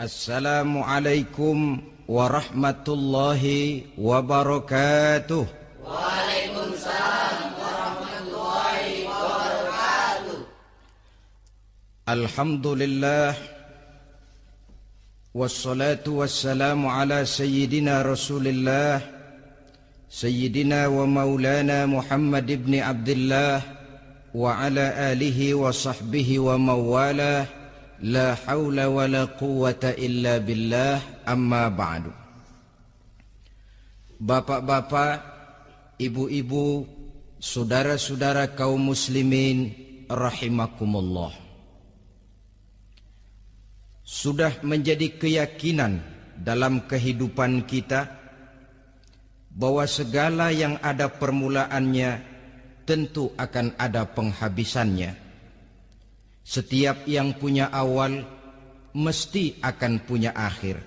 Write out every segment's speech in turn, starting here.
Assalamualaikum warahmatullahi wabarakatuh. Waalaikumsalam warahmatullahi wabarakatuh. Alhamdulillah wassalatu wassalamu ala sayyidina Rasulillah sayyidina wa maulana Muhammad ibn Abdullah wa ala alihi wa sahbihi wa mawalah. La haula wa la quwwata illa billah, amma ba'du. Bapak-bapak, ibu-ibu, saudara-saudara kaum muslimin rahimakumullah. Sudah menjadi keyakinan dalam kehidupan kita bahwa segala yang ada permulaannya tentu akan ada penghabisannya. Setiap yang punya awal mesti akan punya akhir.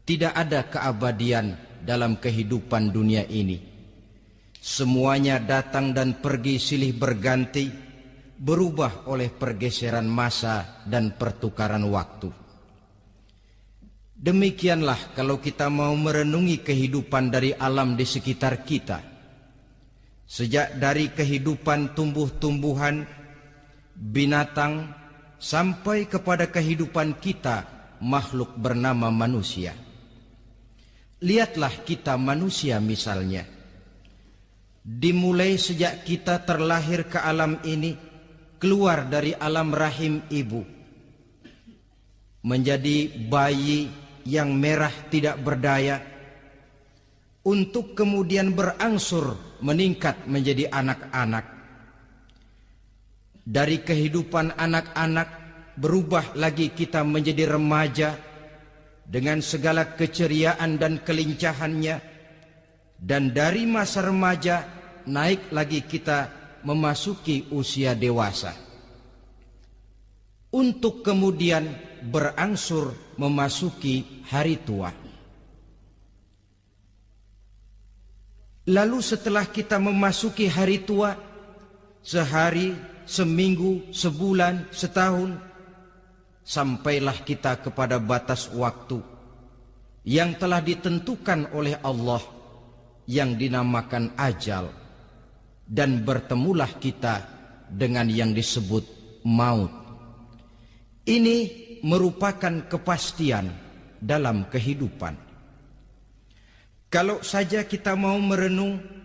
Tidak ada keabadian dalam kehidupan dunia ini. Semuanya datang dan pergi silih berganti, berubah oleh pergeseran masa dan pertukaran waktu. Demikianlah kalau kita mau merenungi kehidupan dari alam di sekitar kita. Sejak dari kehidupan tumbuh-tumbuhan, binatang, sampai kepada kehidupan kita, makhluk bernama manusia. Lihatlah kita manusia misalnya. Dimulai sejak kita terlahir ke alam ini, keluar dari alam rahim ibu, menjadi bayi yang merah tidak berdaya, untuk kemudian berangsur meningkat menjadi anak-anak. Dari kehidupan anak-anak berubah lagi kita menjadi remaja dengan segala keceriaan dan kelincahannya, dan dari masa remaja naik lagi kita memasuki usia dewasa, untuk kemudian berangsur memasuki hari tua. Lalu setelah kita memasuki hari tua, sehari, seminggu, sebulan, setahun, sampailah kita kepada batas waktu yang telah ditentukan oleh Allah, yang dinamakan ajal, dan bertemulah kita dengan yang disebut maut. Ini merupakan kepastian dalam kehidupan. Kalau saja kita mau merenung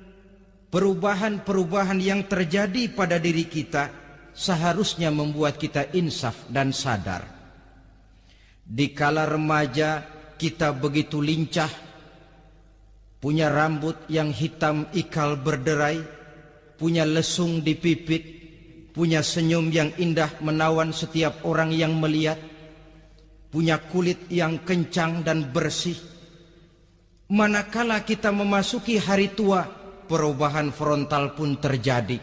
perubahan-perubahan yang terjadi pada diri kita, seharusnya membuat kita insaf dan sadar. Di kala remaja kita begitu lincah, punya rambut yang hitam ikal berderai, punya lesung di pipit, punya senyum yang indah menawan setiap orang yang melihat, punya kulit yang kencang dan bersih. Manakala kita memasuki hari tua, perubahan frontal pun terjadi.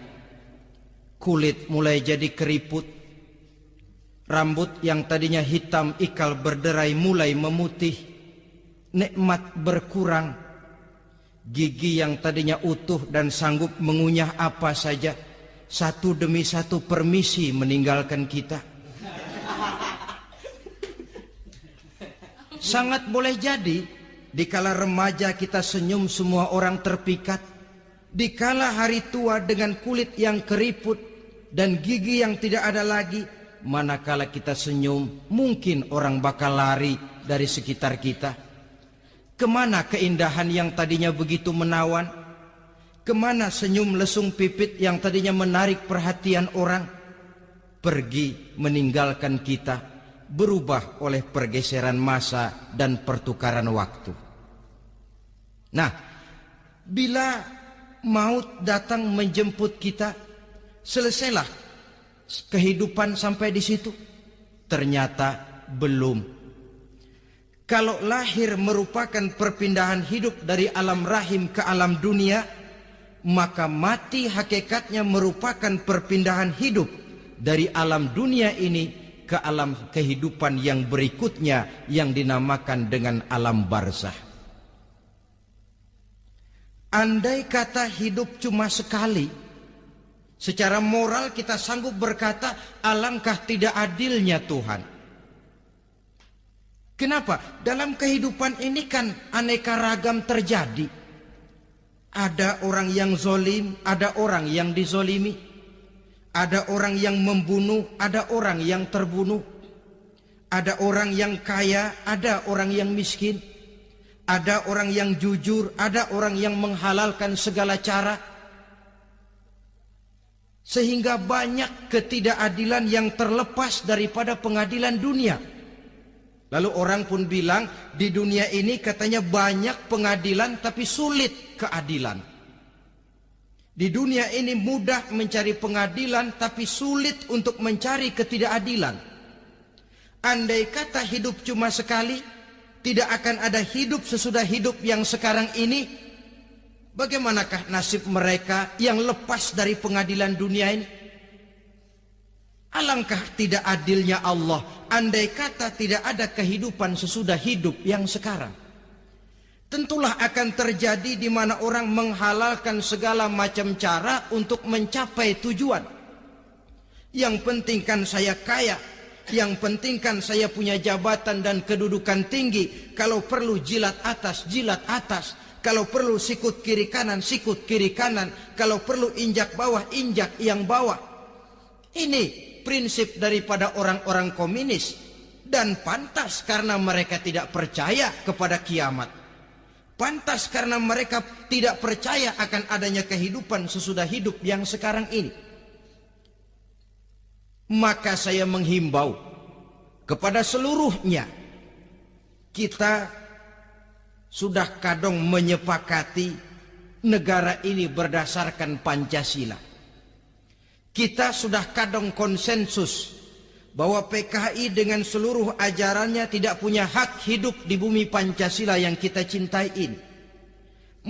Kulit mulai jadi keriput, rambut yang tadinya hitam ikal berderai mulai memutih, nikmat berkurang, gigi yang tadinya utuh dan sanggup mengunyah apa saja, satu demi satu permisi meninggalkan kita. Sangat boleh jadi dikala remaja kita senyum semua orang terpikat. Dikala hari tua dengan kulit yang keriput dan gigi yang tidak ada lagi, manakala kita senyum, mungkin orang bakal lari dari sekitar kita. Kemana keindahan yang tadinya begitu menawan? Kemana senyum lesung pipit yang tadinya menarik perhatian orang? Pergi meninggalkan kita, berubah oleh pergeseran masa dan pertukaran waktu. Nah, bila maut datang menjemput kita, selesailah kehidupan sampai di situ? Ternyata belum. Kalau lahir merupakan perpindahan hidup dari alam rahim ke alam dunia, maka mati hakikatnya merupakan perpindahan hidup dari alam dunia ini ke alam kehidupan yang berikutnya, yang dinamakan dengan alam barzah. Andai kata hidup cuma sekali, secara moral kita sanggup berkata, alangkah tidak adilnya Tuhan. Kenapa? Dalam kehidupan ini kan aneka ragam terjadi. Ada orang yang zolim, ada orang yang dizolimi. Ada orang yang membunuh, ada orang yang terbunuh. Ada orang yang kaya, ada orang yang miskin. Ada orang yang jujur, ada orang yang menghalalkan segala cara. Sehingga banyak ketidakadilan yang terlepas daripada pengadilan dunia. Lalu orang pun bilang, di dunia ini katanya banyak pengadilan tapi sulit keadilan. Di dunia ini mudah mencari pengadilan tapi sulit untuk mencari ketidakadilan. Andai kata hidup cuma sekali, tidak akan ada hidup sesudah hidup yang sekarang ini. Bagaimanakah nasib mereka yang lepas dari pengadilan dunia ini? Alangkah tidak adilnya Allah, andai kata tidak ada kehidupan sesudah hidup yang sekarang. Tentulah akan terjadi di mana orang menghalalkan segala macam cara untuk mencapai tujuan. Yang penting kan saya kaya, yang penting kan saya punya jabatan dan kedudukan tinggi. Kalau perlu jilat atas, jilat atas. Kalau perlu sikut kiri kanan, sikut kiri kanan. Kalau perlu injak bawah, injak yang bawah. Ini prinsip daripada orang-orang komunis. Dan pantas karena mereka tidak percaya kepada kiamat. Pantas karena mereka tidak percaya akan adanya kehidupan sesudah hidup yang sekarang ini. Maka saya menghimbau kepada seluruhnya, kita sudah kadang menyepakati negara ini berdasarkan Pancasila. Kita sudah kadang konsensus bahwa PKI dengan seluruh ajarannya tidak punya hak hidup di bumi Pancasila yang kita cintai ini.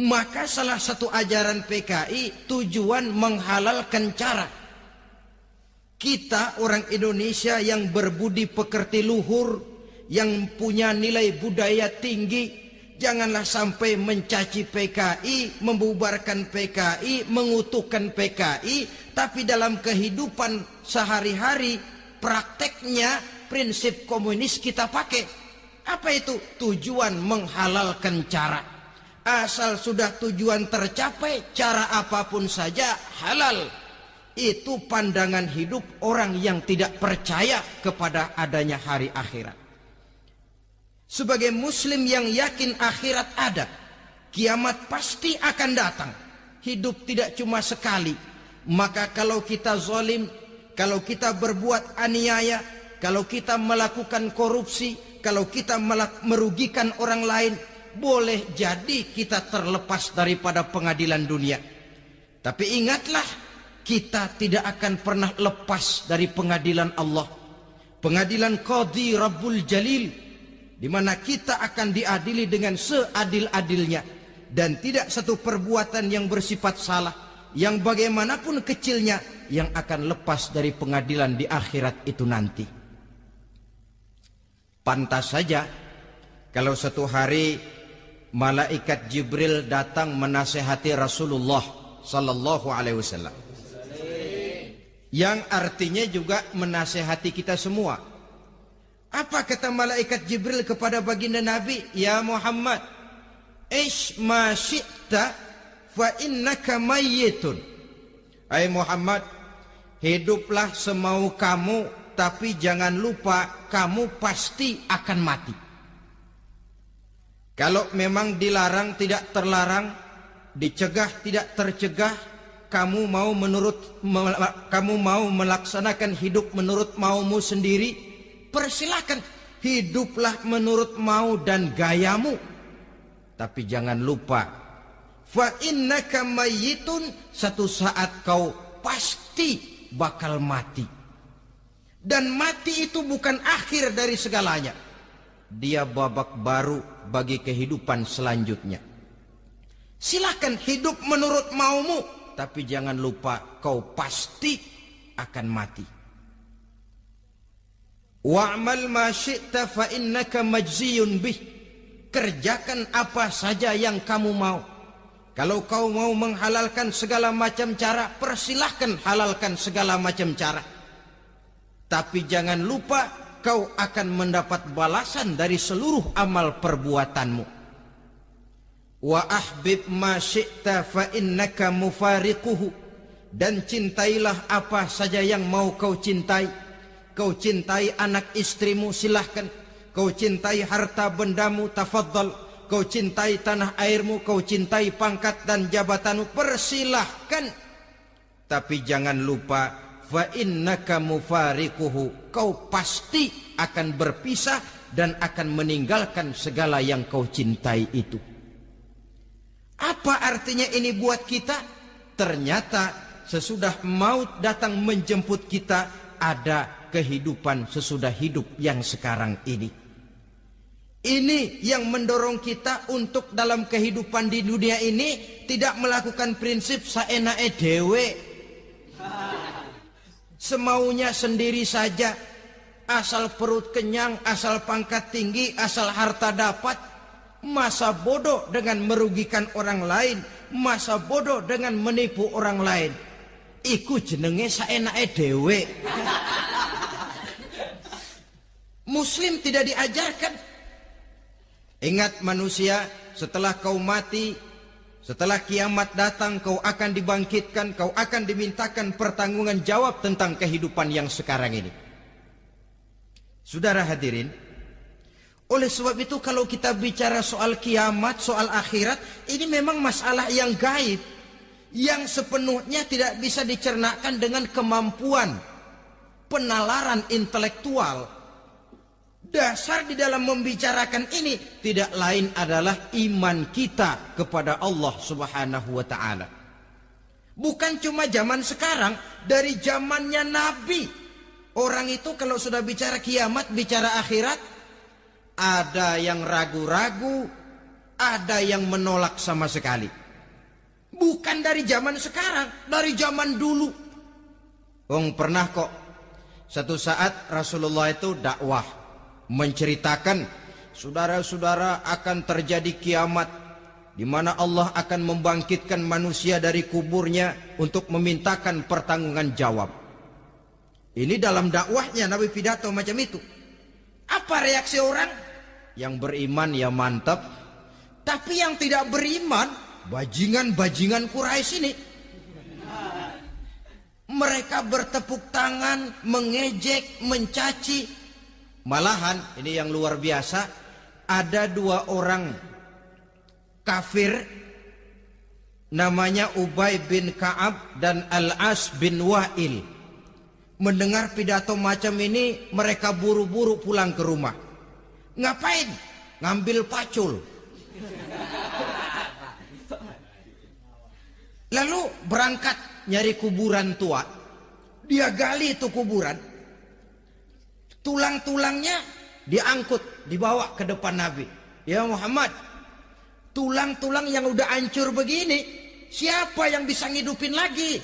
Maka salah satu ajaran PKI tujuan menghalalkan cara. Kita orang Indonesia yang berbudi pekerti luhur, yang punya nilai budaya tinggi, janganlah sampai mencaci PKI, membubarkan PKI, mengutuhkan PKI, tapi dalam kehidupan sehari-hari prakteknya prinsip komunis kita pakai. Apa itu? Tujuan menghalalkan cara. Asal sudah tujuan tercapai, cara apapun saja halal. Itu pandangan hidup orang yang tidak percaya kepada adanya hari akhirat. Sebagai muslim yang yakin akhirat ada, kiamat pasti akan datang. Hidup tidak cuma sekali. Maka kalau kita zalim, kalau kita berbuat aniaya, kalau kita melakukan korupsi, kalau kita merugikan orang lain, boleh jadi kita terlepas daripada pengadilan dunia. Tapi ingatlah, kita tidak akan pernah lepas dari pengadilan Allah. Pengadilan Qadhi Rabbul Jalil, di mana kita akan diadili dengan seadil-adilnya. Dan tidak satu perbuatan yang bersifat salah, yang bagaimanapun kecilnya, yang akan lepas dari pengadilan di akhirat itu nanti. Pantas saja kalau satu hari malaikat Jibril datang menasehati Rasulullah sallallahu alaihi wasallam, yang artinya juga menasehati kita semua. Apa kata malaikat Jibril kepada baginda Nabi? Ya Muhammad, ish ma syi'ta fa innaka mayyitun. Hai Muhammad, hiduplah semau kamu, tapi jangan lupa kamu pasti akan mati. Kalau memang dilarang tidak terlarang, dicegah tidak tercegah, kamu mau melaksanakan hidup menurut maumu sendiri, persilakan, hiduplah menurut mau dan gayamu. Tapi jangan lupa, fa innaka mayyitun, satu saat kau pasti bakal mati. Dan mati itu bukan akhir dari segalanya. Dia babak baru bagi kehidupan selanjutnya. Silakan hidup menurut maumu, tapi jangan lupa kau pasti akan mati. Wa'mal ma syi'ta fa innaka majziyun bih. Kerjakan apa saja yang kamu mau. Kalau kau mau menghalalkan segala macam cara, persilahkan halalkan segala macam cara. Tapi jangan lupa kau akan mendapat balasan dari seluruh amal perbuatanmu. Wa ahbib ma syi'ta fa innaka mufariquhu, dan cintailah apa saja yang mau kau cintai. Kau cintai anak istrimu, silahkan. Kau cintai harta bendamu, tafadhal. Kau cintai tanah airmu, kau cintai pangkat dan jabatanmu, persilahkan. Tapi jangan lupa, fa innaka mufariquhu, kau pasti akan berpisah dan akan meninggalkan segala yang kau cintai itu. Apa artinya ini buat kita? Ternyata sesudah maut datang menjemput kita, ada kehidupan sesudah hidup yang sekarang ini. Ini yang mendorong kita untuk dalam kehidupan di dunia ini tidak melakukan prinsip saenake dhewe, semaunya sendiri saja, asal perut kenyang, asal pangkat tinggi, asal harta dapat. Masa bodoh dengan merugikan orang lain, masa bodoh dengan menipu orang lain. Iku jenenge saenake dhewe. Muslim tidak diajarkan. Ingat manusia, setelah kau mati, setelah kiamat datang, kau akan dibangkitkan, kau akan dimintakan pertanggungan jawab tentang kehidupan yang sekarang ini. Saudara hadirin, oleh sebab itu kalau kita bicara soal kiamat, soal akhirat, ini memang masalah yang gaib, yang sepenuhnya tidak bisa dicernakan dengan kemampuan penalaran intelektual. Dasar di dalam membicarakan ini tidak lain adalah iman kita kepada Allah Subhanahu wa ta'ala. Bukan cuma zaman sekarang, dari zamannya Nabi. Orang itu kalau sudah bicara kiamat, bicara akhirat, ada yang ragu-ragu, ada yang menolak sama sekali. Bukan dari zaman sekarang, dari zaman dulu. Pernah kok satu saat Rasulullah itu dakwah, menceritakan, saudara-saudara, akan terjadi kiamat di mana Allah akan membangkitkan manusia dari kuburnya untuk memintakan pertanggungan jawab. Ini dalam dakwahnya Nabi pidato macam itu. Apa reaksi orang? Yang beriman ya mantap, tapi yang tidak beriman, bajingan-bajingan Quraisy ini, mereka bertepuk tangan, mengejek, mencaci. Malahan ini yang luar biasa, ada dua orang kafir namanya Ubay bin Ka'ab dan Al-As bin Wa'il. Mendengar pidato macam ini, mereka buru-buru pulang ke rumah. Ngapain? Ngambil pacul. Lalu berangkat nyari kuburan tua. Dia gali itu kuburan. Tulang-tulangnya diangkut, dibawa ke depan Nabi. Ya Muhammad, tulang-tulang yang udah hancur begini, siapa yang bisa ngidupin lagi?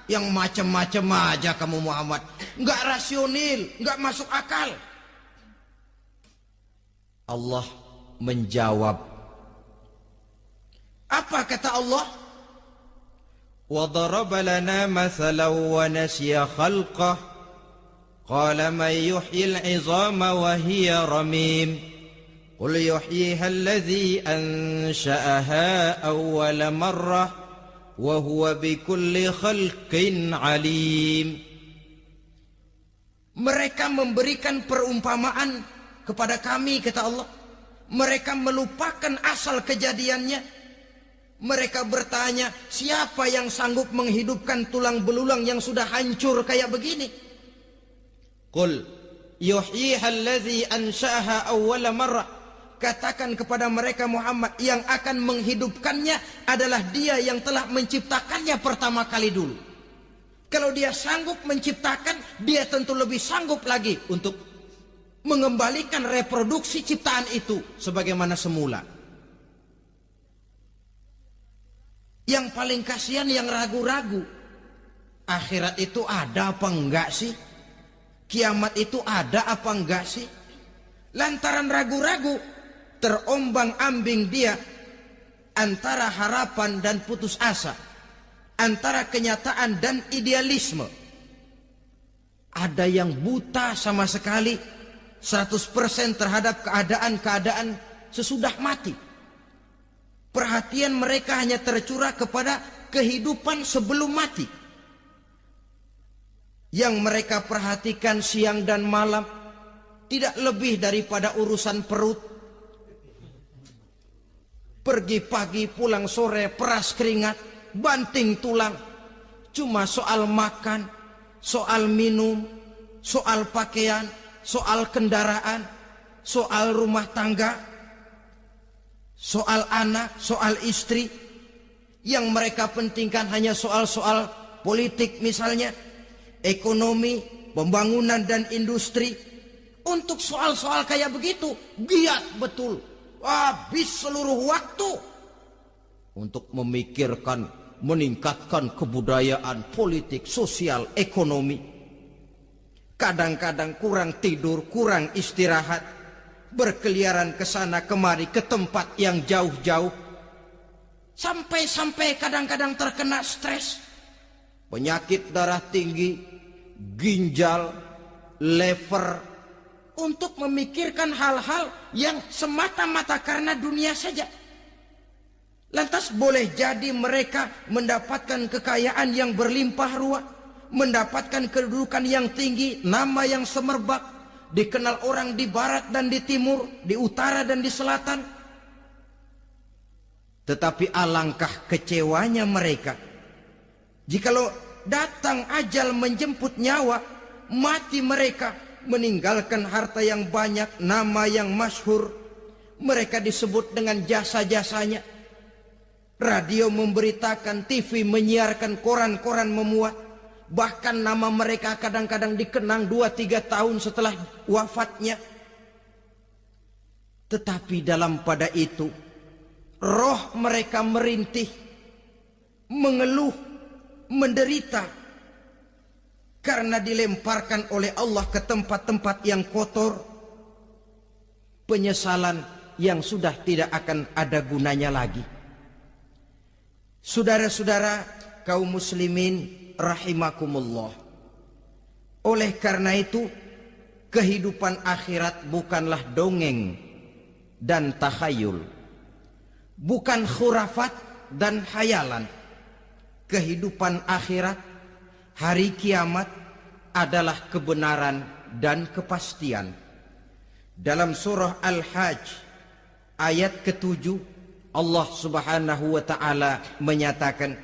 Yang macam-macam aja kamu Muhammad. Nggak rasional, nggak masuk akal. Allah menjawab. Apa kata Allah? وَضَرَبَ لَنَا مَثَلًا وَنَسِيَ خَلْقَهُ قال من يحيي العظام وهي رميم قل يحييها الذي أنشأها أول مرة وهو بكل خلق عليم. Mereka memberikan perumpamaan kepada kami, kata Allah. Mereka melupakan asal kejadiannya. Mereka bertanya, siapa yang sanggup menghidupkan tulang belulang yang sudah hancur kayak begini? Qul yuhyiha allazi ansha'aha awwala marrah. Katakan kepada mereka Muhammad, yang akan menghidupkannya adalah Dia yang telah menciptakannya pertama kali dulu. Kalau Dia sanggup menciptakan, Dia tentu lebih sanggup lagi untuk mengembalikan reproduksi ciptaan itu sebagaimana semula. Yang paling kasihan yang ragu-ragu. Akhirat itu ada apa enggak sih? Kiamat itu ada apa enggak sih? Lantaran ragu-ragu, terombang-ambing dia antara harapan dan putus asa, antara kenyataan dan idealisme. Ada yang buta sama sekali, 100% terhadap keadaan-keadaan sesudah mati. Perhatian mereka hanya tercurah kepada kehidupan sebelum mati. Yang mereka perhatikan siang dan malam tidak lebih daripada urusan perut. Pergi pagi, pulang sore, peras keringat, banting tulang. Cuma soal makan, soal minum, soal pakaian, soal kendaraan, soal rumah tangga, soal anak, soal istri. Yang mereka pentingkan hanya soal-soal politik misalnya, ekonomi, pembangunan dan industri. Untuk soal-soal kayak begitu, giat betul. Habis seluruh waktu untuk memikirkan, meningkatkan kebudayaan, politik, sosial, ekonomi. Kadang-kadang kurang tidur, kurang istirahat, berkeliaran ke sana kemari ke tempat yang jauh-jauh. Sampai-sampai kadang-kadang terkena stres, penyakit darah tinggi, ginjal, lever, untuk memikirkan hal-hal yang semata-mata karena dunia saja. Lantas boleh jadi mereka mendapatkan kekayaan yang berlimpah ruah, mendapatkan kedudukan yang tinggi, nama yang semerbak, dikenal orang di barat dan di timur, di utara dan di selatan. Tetapi alangkah kecewanya mereka jikalau datang ajal menjemput nyawa, mati mereka, meninggalkan harta yang banyak, nama yang masyhur. Mereka disebut dengan jasa-jasanya. Radio memberitakan, TV menyiarkan, koran-koran memuat. Bahkan nama mereka kadang-kadang dikenang 2-3 tahun setelah wafatnya. Tetapi dalam pada itu, roh mereka merintih, mengeluh, menderita, karena dilemparkan oleh Allah ke tempat-tempat yang kotor. Penyesalan yang sudah tidak akan ada gunanya lagi. Saudara-saudara kaum muslimin rahimakumullah. Oleh karena itu, kehidupan akhirat bukanlah dongeng dan takhayul, bukan khurafat dan hayalan. Kehidupan akhirat, hari kiamat adalah kebenaran dan kepastian. Dalam surah Al-Hajj ayat ke-7, Allah Subhanahu wa taala menyatakan,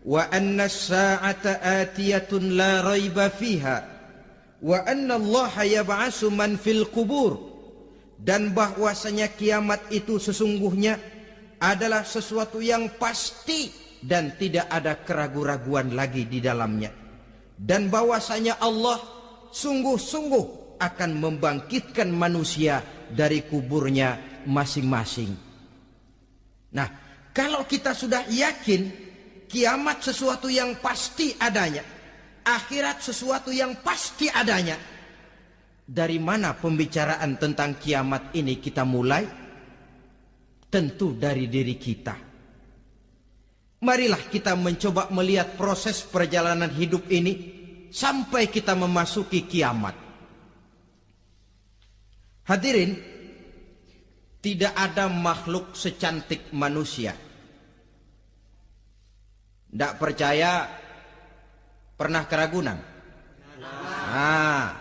wa anna as-sa'ata atiyatun la raiba fiha wa anna Allah yab'atsu man fil qubur. Dan bahwasanya kiamat itu sesungguhnya adalah sesuatu yang pasti dan tidak ada keraguan-raguan lagi di dalamnya. Dan bahwasanya Allah sungguh-sungguh akan membangkitkan manusia dari kuburnya masing-masing. Nah, kalau kita sudah yakin kiamat sesuatu yang pasti adanya, akhirat sesuatu yang pasti adanya, dari mana pembicaraan tentang kiamat ini kita mulai? Tentu dari diri kita. Marilah kita mencoba melihat proses perjalanan hidup ini sampai kita memasuki kiamat. Hadirin, tidak ada makhluk secantik manusia. Tidak percaya, pernah ke Ragunan? Nah,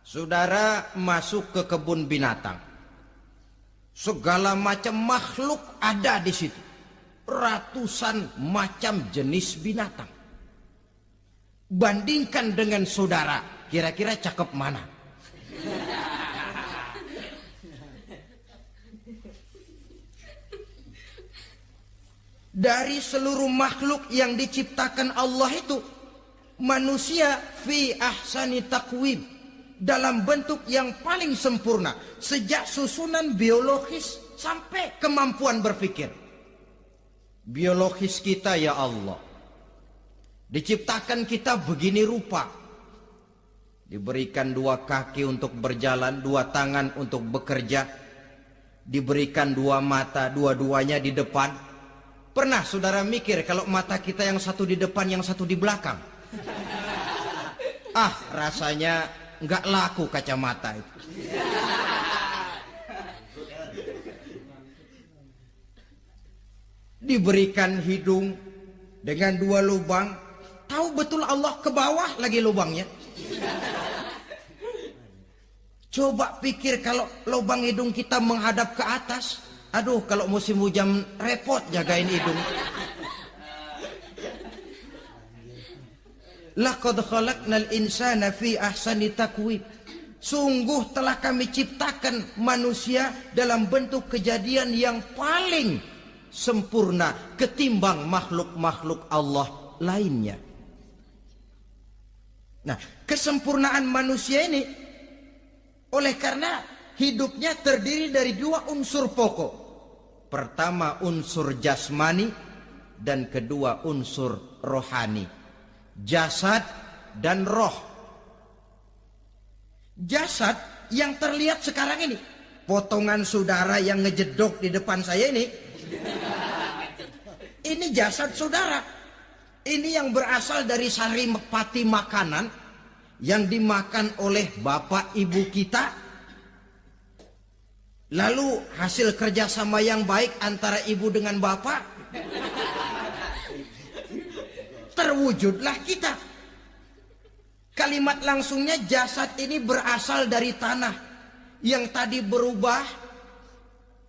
saudara masuk ke kebun binatang. Segala macam makhluk ada di situ. Ratusan macam jenis binatang. Bandingkan dengan saudara, kira-kira cakep mana? Dari seluruh makhluk yang diciptakan Allah itu, manusia fi ahsani taqwim, dalam bentuk yang paling sempurna, sejak susunan biologis sampai kemampuan berpikir. Biologis kita ya Allah, diciptakan kita begini rupa, diberikan 2 kaki untuk berjalan, 2 tangan untuk bekerja, diberikan 2 mata, dua-duanya di depan. Pernah saudara mikir kalau mata kita yang satu di depan, yang satu di belakang? Rasanya nggak laku kacamata itu. Diberikan hidung dengan 2 lubang, tahu betul Allah ke bawah lagi lubangnya. Coba pikir kalau lubang hidung kita menghadap ke atas. Aduh, kalau musim hujan repot jagain hidung. Laqad khalaqnal insana fi ahsani taqwim. Sungguh telah kami ciptakan manusia dalam bentuk kejadian yang paling sempurna ketimbang makhluk-makhluk Allah lainnya. Nah, kesempurnaan manusia ini oleh karena hidupnya terdiri dari 2 unsur pokok. Pertama unsur jasmani dan kedua unsur rohani. Jasad dan roh. Jasad yang terlihat sekarang ini, potongan saudara yang ngejedok di depan saya ini jasad saudara. Ini yang berasal dari saripati makanan yang dimakan oleh bapak ibu kita. Lalu hasil kerjasama yang baik antara ibu dengan bapak, terwujudlah kita. Kalimat langsungnya jasad ini berasal dari tanah yang tadi berubah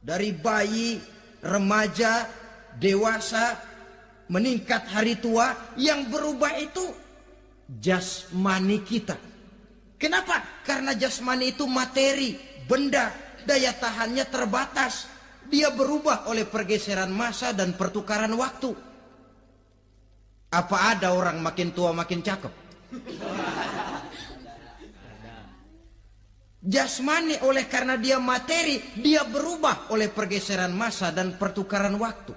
dari bayi, remaja, dewasa, meningkat hari tua. Yang berubah itu jasmani kita. Kenapa? Karena jasmani itu materi, benda, daya tahannya terbatas. Dia berubah oleh pergeseran masa dan pertukaran waktu. Apa ada orang makin tua makin cakep? Jasmani oleh karena dia materi, dia berubah oleh pergeseran masa dan pertukaran waktu.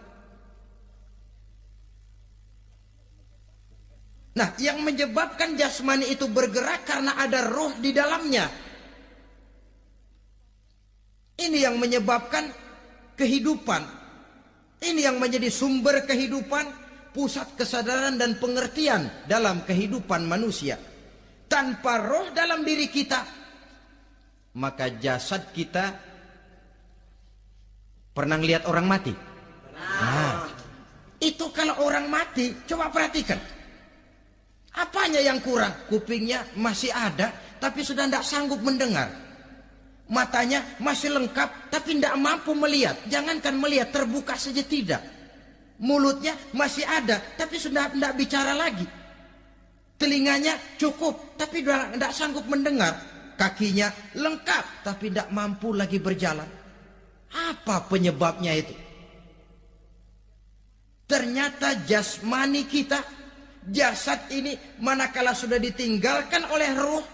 Nah, yang menyebabkan jasmani itu bergerak karena ada roh di dalamnya. Ini yang menyebabkan kehidupan. Ini yang menjadi sumber kehidupan, pusat kesadaran dan pengertian dalam kehidupan manusia. Tanpa roh dalam diri kita, maka jasad kita, pernah lihat orang mati? Nah, itu kalau orang mati, coba perhatikan. Apanya yang kurang? Kupingnya masih ada, tapi sudah tidak sanggup mendengar. Matanya masih lengkap, tapi tidak mampu melihat. Jangankan melihat, terbuka saja tidak. Mulutnya masih ada, tapi sudah tidak bicara lagi. Telinganya cukup, tapi sudah tidak sanggup mendengar. Kakinya lengkap, tapi tidak mampu lagi berjalan. Apa penyebabnya itu? Ternyata jasmani kita, jasad ini manakala sudah ditinggalkan oleh ruh,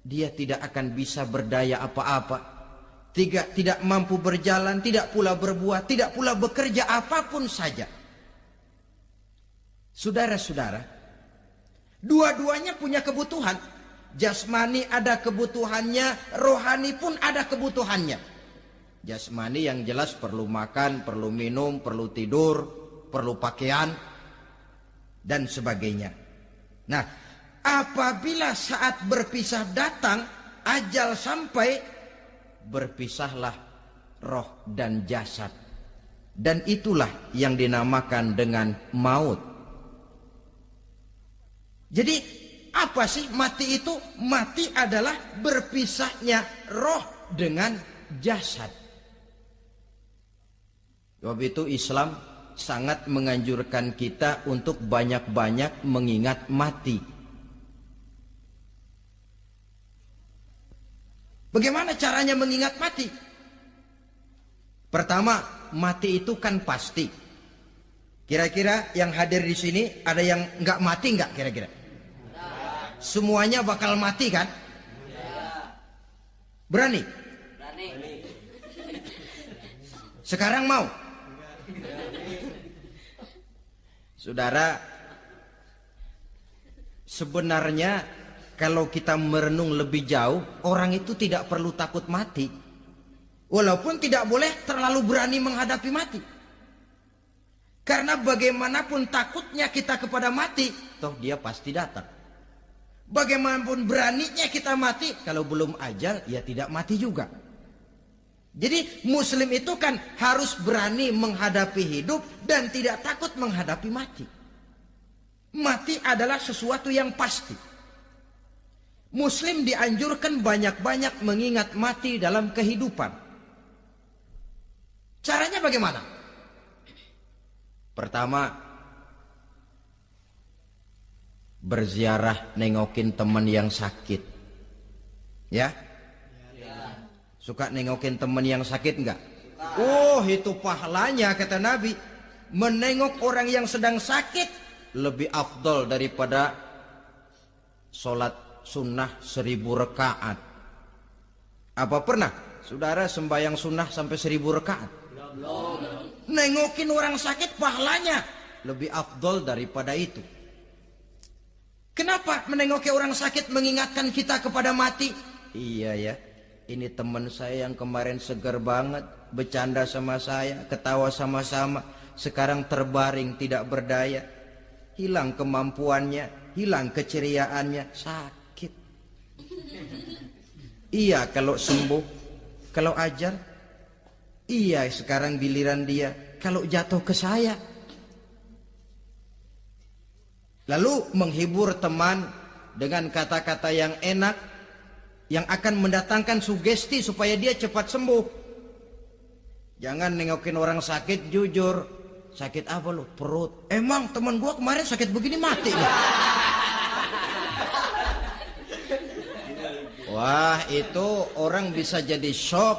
dia tidak akan bisa berdaya apa-apa. Tidak mampu berjalan, tidak pula berbuat, tidak pula bekerja apapun saja. Saudara-saudara, dua-duanya punya kebutuhan. Jasmani ada kebutuhannya, rohani pun ada kebutuhannya. Jasmani yang jelas perlu makan, perlu minum, perlu tidur, perlu pakaian, dan sebagainya. Nah, apabila saat berpisah datang, ajal sampai, berpisahlah roh dan jasad. Dan itulah yang dinamakan dengan maut. Jadi apa sih mati itu? Mati adalah berpisahnya roh dengan jasad. Sebab itu Islam sangat menganjurkan kita untuk banyak-banyak mengingat mati. Bagaimana caranya mengingat mati? Pertama, mati itu kan pasti. Kira-kira yang hadir di sini ada yang nggak mati nggak kira-kira? Semuanya bakal mati kan? Berani? Berani. Sekarang mau? Saudara, sebenarnya kalau kita merenung lebih jauh, orang itu tidak perlu takut mati. Walaupun tidak boleh terlalu berani menghadapi mati. Karena bagaimanapun takutnya kita kepada mati, toh dia pasti datang. Bagaimanapun beraninya kita mati, kalau belum ajal ya tidak mati juga. Jadi muslim itu kan harus berani menghadapi hidup dan tidak takut menghadapi mati. Mati adalah sesuatu yang pasti. Muslim dianjurkan banyak-banyak mengingat mati dalam kehidupan. Caranya bagaimana? Pertama, berziarah nengokin teman yang sakit. Ya? Suka nengokin teman yang sakit enggak? Oh, itu pahalanya kata Nabi. Menengok orang yang sedang sakit lebih afdol daripada sholat sunnah 1000 rakaat. Apa pernah saudara sembahyang sunnah sampai 1000 rakaat? Nengokin orang sakit pahalanya lebih afdol daripada itu. Kenapa menengoki orang sakit mengingatkan kita kepada mati? Iya ya, ini teman saya yang kemarin segar banget, bercanda sama saya, ketawa sama-sama, sekarang terbaring tidak berdaya, hilang kemampuannya, hilang keceriaannya, sakit. Iya kalau sembuh, kalau ajal, iya sekarang giliran dia, kalau jatuh ke saya. Lalu menghibur teman dengan kata-kata yang enak, yang akan mendatangkan sugesti supaya dia cepat sembuh. Jangan nengokin orang sakit jujur. Sakit apa lu? Perut. Emang teman gua kemarin sakit begini mati nih. Wah, itu orang bisa jadi shock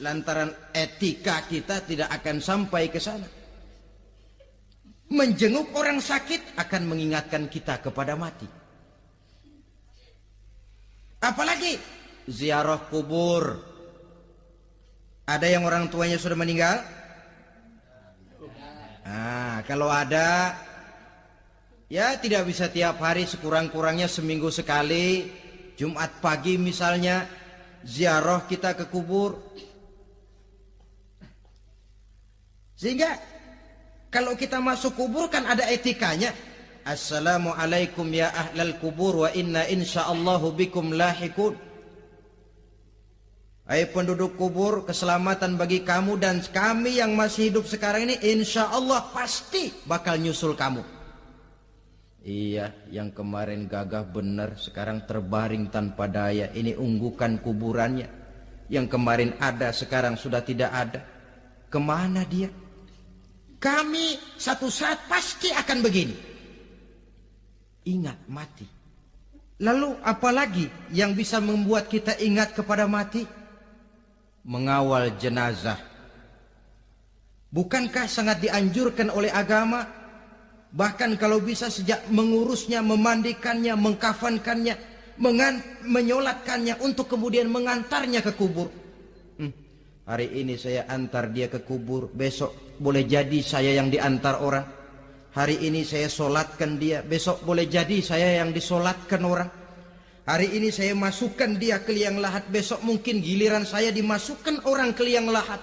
lantaran etika kita tidak akan sampai ke sana. Menjenguk orang sakit akan mengingatkan kita kepada mati. Apalagi ziarah kubur. Ada yang orang tuanya sudah meninggal? Nah, kalau ada, ya tidak bisa tiap hari, sekurang-kurangnya seminggu sekali. Jumat pagi misalnya, ziarah kita ke kubur. Sehingga kalau kita masuk kubur kan ada etikanya. Assalamualaikum ya ahlal kubur wa inna insyaallahu bikum lahikun. Hai penduduk kubur, keselamatan bagi kamu dan kami yang masih hidup sekarang ini insyaallah pasti bakal nyusul kamu. Iya, yang kemarin gagah benar sekarang terbaring tanpa daya. Ini unggukan kuburannya. Yang kemarin ada sekarang sudah tidak ada. Kemana dia? Kami satu saat pasti akan begini. Ingat mati. Lalu apalagi yang bisa membuat kita ingat kepada mati? Mengawal jenazah. Bukankah sangat dianjurkan oleh agama? Bahkan kalau bisa sejak mengurusnya, memandikannya, mengkafankannya, menyolatkannya untuk kemudian mengantarnya ke kubur. Hari ini saya antar dia ke kubur, besok boleh jadi saya yang diantar orang. Hari ini saya solatkan dia, besok boleh jadi saya yang disolatkan orang. Hari ini saya masukkan dia ke liang lahat, besok mungkin giliran saya dimasukkan orang ke liang lahat.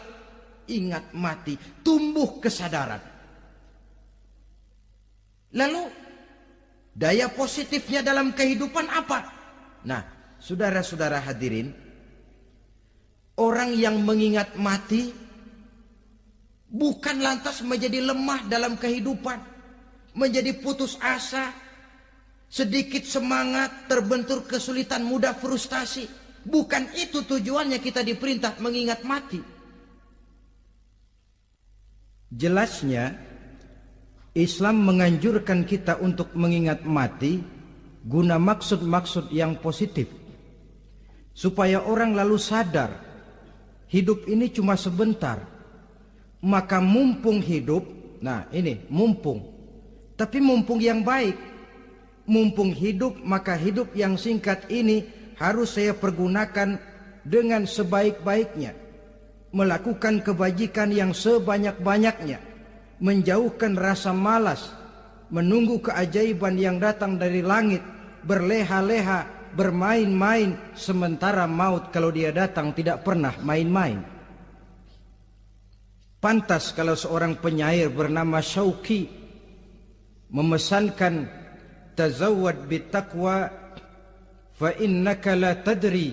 Ingat mati, tumbuh kesadaran. Lalu daya positifnya dalam kehidupan apa? Nah, saudara-saudara hadirin, orang yang mengingat mati bukan lantas menjadi lemah dalam kehidupan, menjadi putus asa, sedikit semangat, terbentur kesulitan, mudah frustasi. Bukan itu tujuannya kita diperintah mengingat mati. Jelasnya Islam menganjurkan kita untuk mengingat mati guna maksud-maksud yang positif, supaya orang lalu sadar hidup ini cuma sebentar. Maka mumpung hidup, nah ini mumpung, tapi mumpung yang baik. Mumpung hidup, maka hidup yang singkat ini harus saya pergunakan dengan sebaik-baiknya, melakukan kebajikan yang sebanyak-banyaknya, menjauhkan rasa malas, menunggu keajaiban yang datang dari langit, berleha-leha, bermain-main, sementara maut kalau dia datang tidak pernah main-main. Pantas kalau seorang penyair bernama Syauqi memesankan tazawwad bittaqwa fa innaka la tadri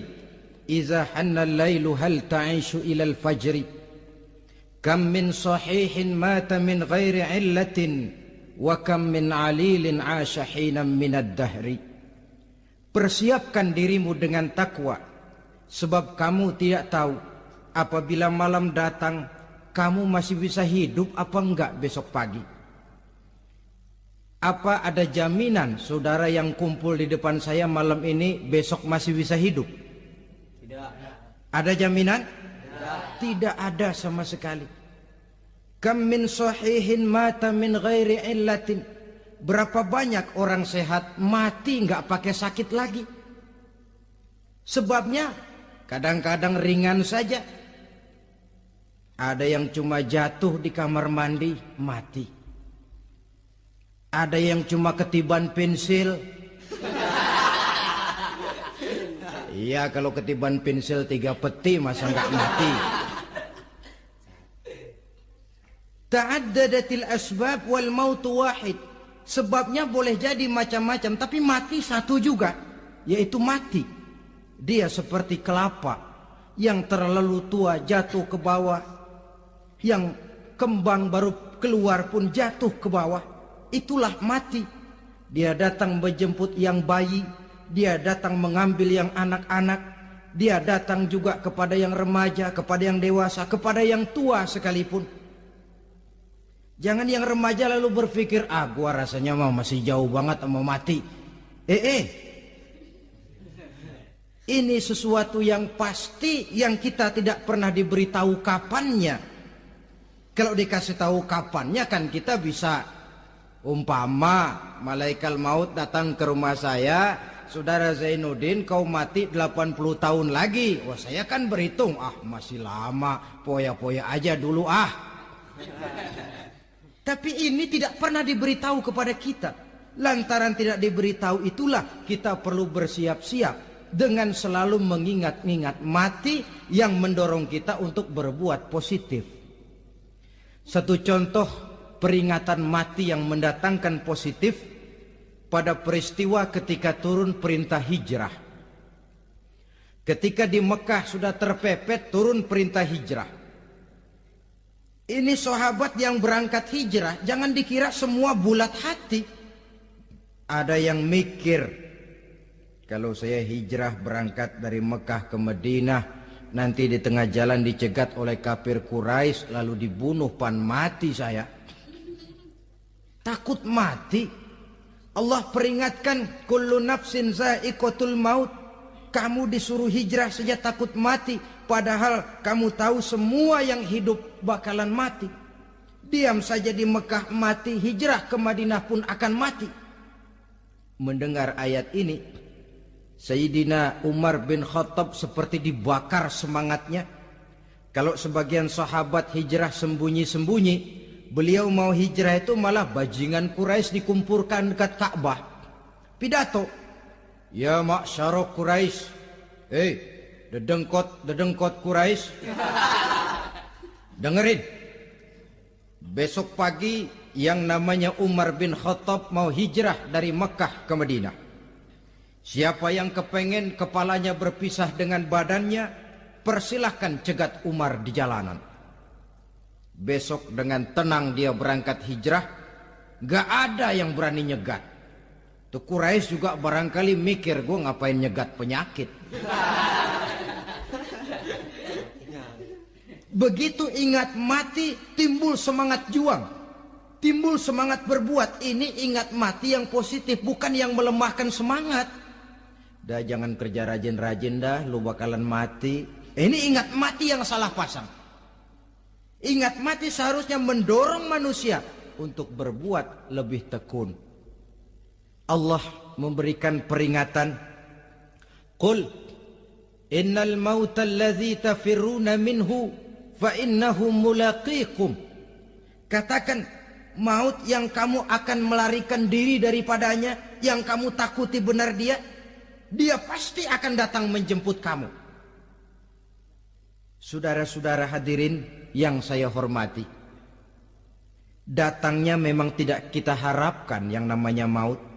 idza hanna al-lailu hal ta'ishu ila al-fajri kam min sahihin mata min ghairi illatin wa kam min alilin 'asha hinan min ad-dahri. Persiapkan dirimu dengan takwa, sebab kamu tidak tahu apabila malam datang kamu masih bisa hidup apa enggak besok pagi. Apa ada jaminan saudara yang kumpul di depan saya malam ini besok masih bisa hidup? Tidak. Ada jaminan? Tidak. Tidak ada sama sekali. Kam min sahihin mata min ghairi illatin. Berapa banyak orang sehat mati nggak pakai sakit lagi. Sebabnya kadang-kadang ringan saja. Ada yang cuma jatuh di kamar mandi mati. Ada yang cuma ketiban pensil. Iya, kalau ketiban pensil 3 peti masa nggak mati. Ta'addadatil asbab wal mautu wahid. Sebabnya boleh jadi macam-macam, tapi mati satu juga, yaitu mati. Dia seperti kelapa yang terlalu tua jatuh ke bawah, yang kembang baru keluar pun jatuh ke bawah. Itulah mati. Dia datang menjemput yang bayi, dia datang mengambil yang anak-anak, dia datang juga kepada yang remaja, kepada yang dewasa, kepada yang tua sekalipun. Jangan yang remaja lalu berpikir, gua rasanya masih jauh banget mau mati. Ini sesuatu yang pasti yang kita tidak pernah diberitahu kapannya. Kalau dikasih tahu kapannya kan kita bisa, umpama malaikat maut datang ke rumah saya, saudara Zainuddin kau mati 80 tahun lagi. Wah, saya kan berhitung, masih lama, poya-poya aja dulu . Tapi ini tidak pernah diberitahu kepada kita. Lantaran tidak diberitahu itulah kita perlu bersiap-siap dengan selalu mengingat-ingat mati yang mendorong kita untuk berbuat positif. Satu contoh peringatan mati yang mendatangkan positif pada peristiwa ketika turun perintah hijrah. Ketika di Mekah sudah terpepet turun perintah hijrah. Ini sahabat yang berangkat hijrah, jangan dikira semua bulat hati. Ada yang mikir, kalau saya hijrah berangkat dari Mekah ke Madinah, nanti di tengah jalan dicegat oleh kafir Quraisy lalu dibunuh, mati saya. Takut mati. Allah peringatkan, kullu nafsin za'iqatul maut. Kamu disuruh hijrah saja takut mati, padahal kamu tahu semua yang hidup bakalan mati. Diam saja di Mekah mati, hijrah ke Madinah pun akan mati. Mendengar ayat ini, Sayyidina Umar bin Khattab seperti dibakar semangatnya. Kalau sebagian sahabat hijrah sembunyi-sembunyi, beliau mau hijrah itu malah bajingan Quraisy dikumpulkan dekat Ka'bah. Pidato, ya ma'syara Quraisy, dedengkot Quraisy, dengerin. Besok pagi yang namanya Umar bin Khattab mau hijrah dari Mekah ke Madinah. Siapa yang kepengen kepalanya berpisah dengan badannya, persilahkan cegat Umar di jalanan. Besok dengan tenang dia berangkat hijrah, gak ada yang berani nyegat. Tuh Quraisy juga barangkali mikir, gue ngapain nyegat penyakit. Begitu ingat mati, timbul semangat juang, timbul semangat berbuat. Ini ingat mati yang positif, bukan yang melemahkan semangat. Dah jangan kerja rajin-rajin dah, lu bakalan mati. Ini ingat mati yang salah pasang. Ingat mati seharusnya mendorong manusia untuk berbuat lebih tekun. Allah memberikan peringatan, qul innal mauta alladzi tafirruna minhu fa innahu mulaqikum. Katakan, maut yang kamu akan melarikan diri daripadanya, yang kamu takuti benar dia pasti akan datang menjemput kamu. Saudara-saudara hadirin yang saya hormati, datangnya memang tidak kita harapkan yang namanya maut.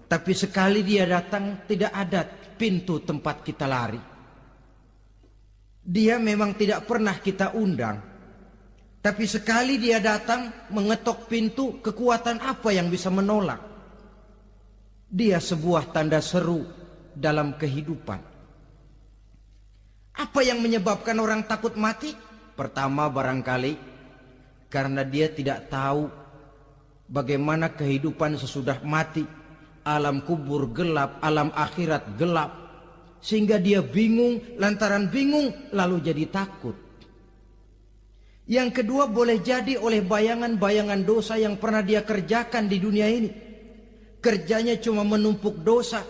Tapi sekali dia datang, tidak ada pintu tempat kita lari. Dia memang tidak pernah kita undang. Tapi sekali dia datang, mengetok pintu, kekuatan apa yang bisa menolak? Dia sebuah tanda seru dalam kehidupan. Apa yang menyebabkan orang takut mati? Pertama barangkali karena dia tidak tahu bagaimana kehidupan sesudah mati. Alam kubur gelap, alam akhirat gelap. Sehingga dia bingung, lantaran bingung lalu jadi takut. Yang kedua boleh jadi oleh bayangan-bayangan dosa yang pernah dia kerjakan di dunia ini. Kerjanya cuma menumpuk dosa.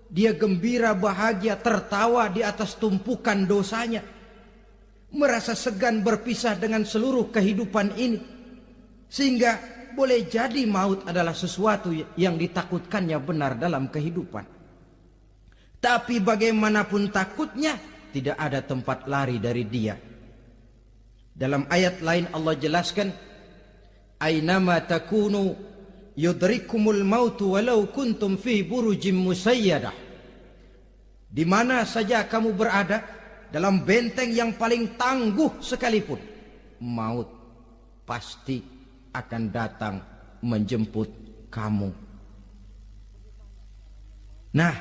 Dia gembira, bahagia, tertawa di atas tumpukan dosanya. Merasa segan berpisah dengan seluruh kehidupan ini. Sehingga boleh jadi maut adalah sesuatu yang ditakutkannya benar dalam kehidupan. Tapi bagaimanapun takutnya, tidak ada tempat lari dari dia. Dalam ayat lain Allah jelaskan, Aynama takunu yudrikumul mautu walau kuntum fi burujim musayyadah. Di mana saja kamu berada, dalam benteng yang paling tangguh sekalipun, maut pasti akan datang menjemput kamu. Nah,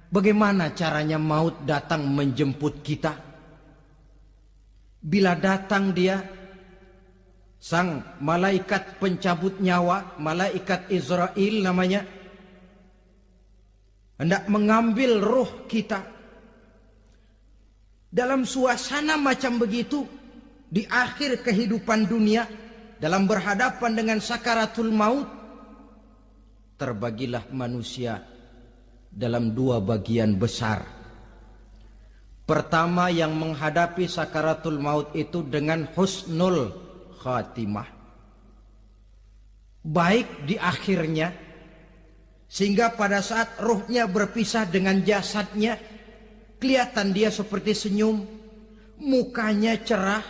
bagaimana caranya maut datang menjemput kita? Bila datang dia, sang malaikat pencabut nyawa, malaikat Israel namanya, hendak mengambil roh kita. Dalam suasana macam begitu, di akhir kehidupan dunia, dalam berhadapan dengan sakaratul maut, terbagilah manusia dalam dua bagian besar. Pertama, yang menghadapi sakaratul maut itu dengan husnul khatimah, baik di akhirnya, sehingga pada saat ruhnya berpisah dengan jasadnya, kelihatan dia seperti senyum, mukanya cerah.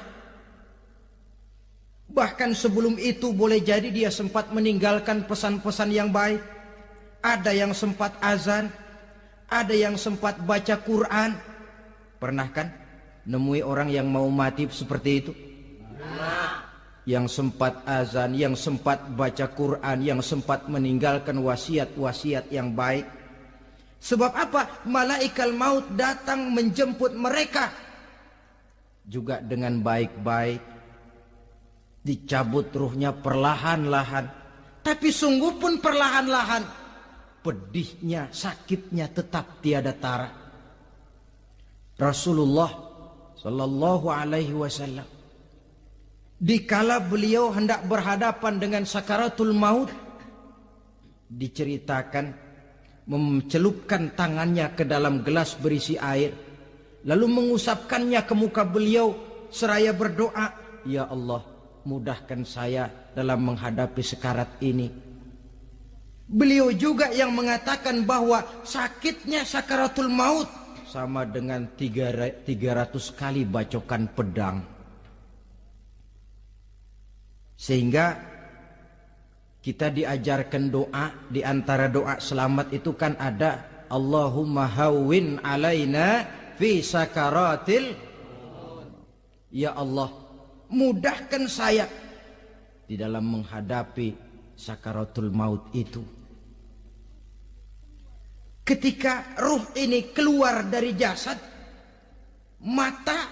Bahkan sebelum itu boleh jadi dia sempat meninggalkan pesan-pesan yang baik. Ada yang sempat azan, ada yang sempat baca Quran. Pernah kan nemui orang yang mau mati seperti itu? Yang sempat azan, yang sempat baca Quran, yang sempat meninggalkan wasiat-wasiat yang baik. Sebab apa? Malaikat maut datang menjemput mereka juga dengan baik-baik. Dicabut ruhnya perlahan-lahan, tapi sungguh pun perlahan-lahan. Pedihnya, sakitnya tetap tiada tara. Rasulullah Sallallahu Alaihi Wasallam, dikala beliau hendak berhadapan dengan sakaratul maut, diceritakan mencelupkan tangannya ke dalam gelas berisi air, lalu mengusapkannya ke muka beliau seraya berdoa, "Ya Allah, mudahkan saya dalam menghadapi sekarat ini." Beliau juga yang mengatakan bahwa sakitnya sakaratul maut sama dengan 300 kali bacokan pedang. Sehingga kita diajarkan doa, di antara doa selamat itu kan ada Allahumma hawwin alaina fi sakaratil. Ya Allah, mudahkan saya di dalam menghadapi sakaratul maut itu. Ketika ruh ini keluar dari jasad, mata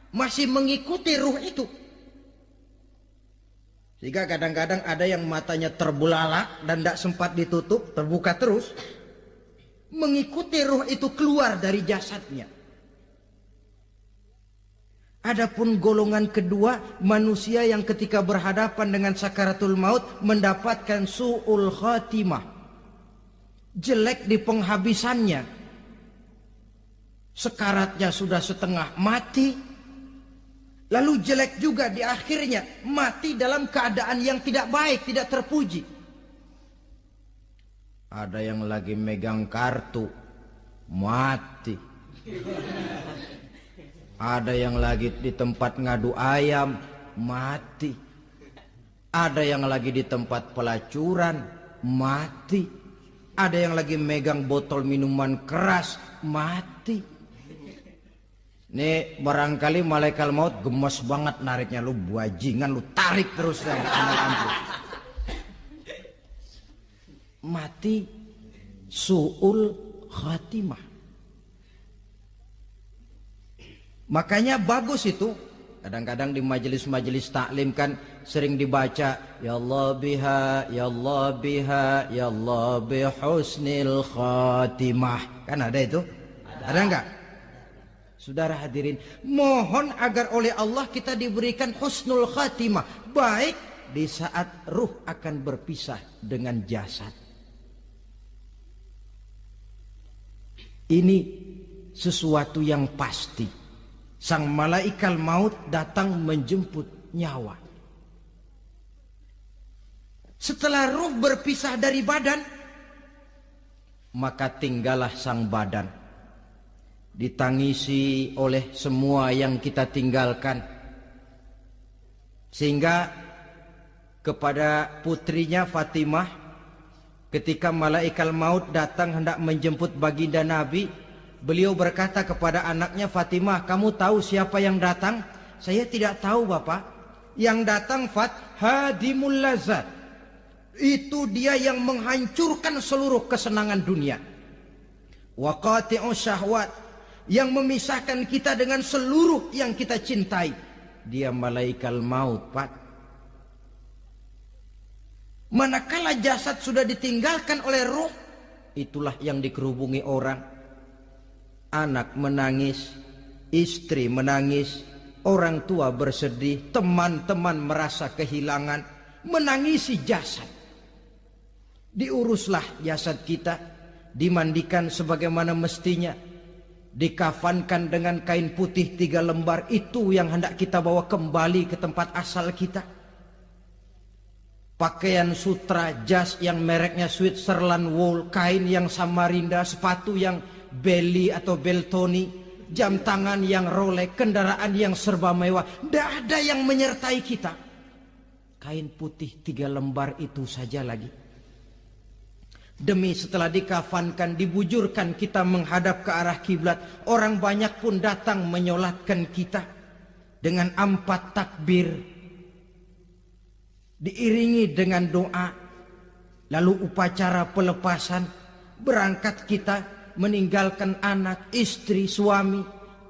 masih mengikuti ruh itu. Sehingga kadang-kadang ada yang matanya terbelalak dan tidak sempat ditutup, terbuka terus, mengikuti ruh itu keluar dari jasadnya. Adapun golongan kedua, manusia yang ketika berhadapan dengan sakaratul maut mendapatkan su'ul khatimah, jelek di penghabisannya. Sekaratnya sudah setengah mati, lalu jelek juga di akhirnya, mati dalam keadaan yang tidak baik, tidak terpuji. Ada yang lagi megang kartu, mati. Ada yang lagi di tempat ngadu ayam, mati. Ada yang lagi di tempat pelacuran, mati. Ada yang lagi megang botol minuman keras, mati. Nih barangkali malaikat maut gemes banget nariknya, lu bajingan, lu tarik terus ya. Mati su'ul khatimah. Makanya bagus itu. Kadang-kadang di majelis-majelis taklim kan sering dibaca, ya Allah biha, ya Allah biha, ya Allah bihusnil khatimah. Kan ada itu? Ada enggak? Saudara hadirin, mohon agar oleh Allah kita diberikan husnul khatimah, baik di saat ruh akan berpisah dengan jasad. Ini sesuatu yang pasti. Sang malaikat maut datang menjemput nyawa. Setelah ruh berpisah dari badan, maka tinggallah sang badan, ditangisi oleh semua yang kita tinggalkan. Sehingga kepada putrinya Fatimah, ketika malaikat maut datang hendak menjemput baginda Nabi, beliau berkata kepada anaknya, Fatimah, kamu tahu siapa yang datang? Saya tidak tahu, Bapak. Yang datang hadimul lazat. Itu dia yang menghancurkan seluruh kesenangan dunia. Wa qati'u syahwat, yang memisahkan kita dengan seluruh yang kita cintai. Dia malaikat maut, Pak. Manakala jasad sudah ditinggalkan oleh ruh, itulah yang dikerubungi orang. Anak menangis, istri menangis, orang tua bersedih, teman-teman merasa kehilangan, menangisi jasad. Diuruslah jasad kita, dimandikan sebagaimana mestinya, dikafankan dengan kain putih 3 lembar, itu yang hendak kita bawa kembali ke tempat asal kita. Pakaian sutra, jas yang mereknya Switzerland wool, kain yang Samarinda, sepatu yang Belly atau Beltoni, jam tangan yang Rolex, kendaraan yang serba mewah, tidak ada yang menyertai kita. Kain putih 3 lembar itu saja lagi. Demi setelah dikafankan, dibujurkan kita menghadap ke arah kiblat, orang banyak pun datang menyolatkan kita dengan 4 takbir, diiringi dengan doa. Lalu upacara pelepasan, berangkat kita meninggalkan anak, istri, suami,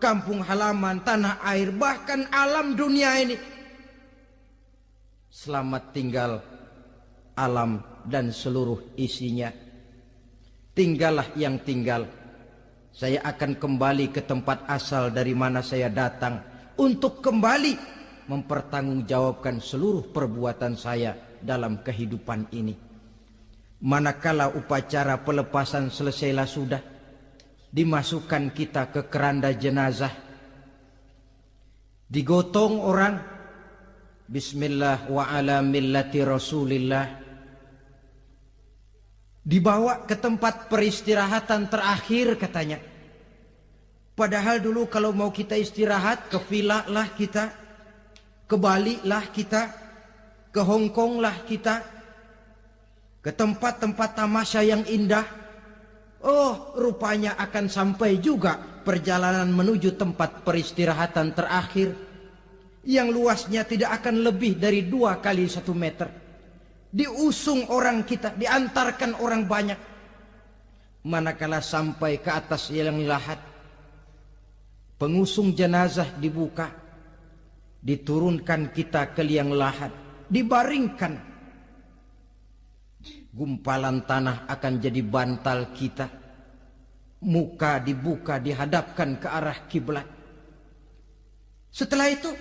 kampung halaman, tanah air, bahkan alam dunia ini. Selamat tinggal alam dan seluruh isinya. Tinggallah yang tinggal. Saya akan kembali ke tempat asal dari mana saya datang, untuk kembali mempertanggungjawabkan seluruh perbuatan saya dalam kehidupan ini. Manakala upacara pelepasan selesailah sudah, dimasukkan kita ke keranda jenazah, digotong orang, bismillah wa ala millati rasulillah, dibawa ke tempat peristirahatan terakhir katanya. Padahal dulu kalau mau kita istirahat, ke villa lah kita, ke Bali lah kita, ke Hong Kong lah kita, ke tempat-tempat tamasya yang indah. Oh, rupanya akan sampai juga perjalanan menuju tempat peristirahatan terakhir, yang luasnya tidak akan lebih dari 2 kali 1 meter. Diusung orang kita, diantarkan orang banyak. Manakala sampai ke atas liang lahat, pengusung jenazah dibuka, diturunkan kita ke liang lahat, dibaringkan. Gumpalan tanah akan jadi bantal kita. Muka dibuka, dihadapkan ke arah kiblat. Setelah itu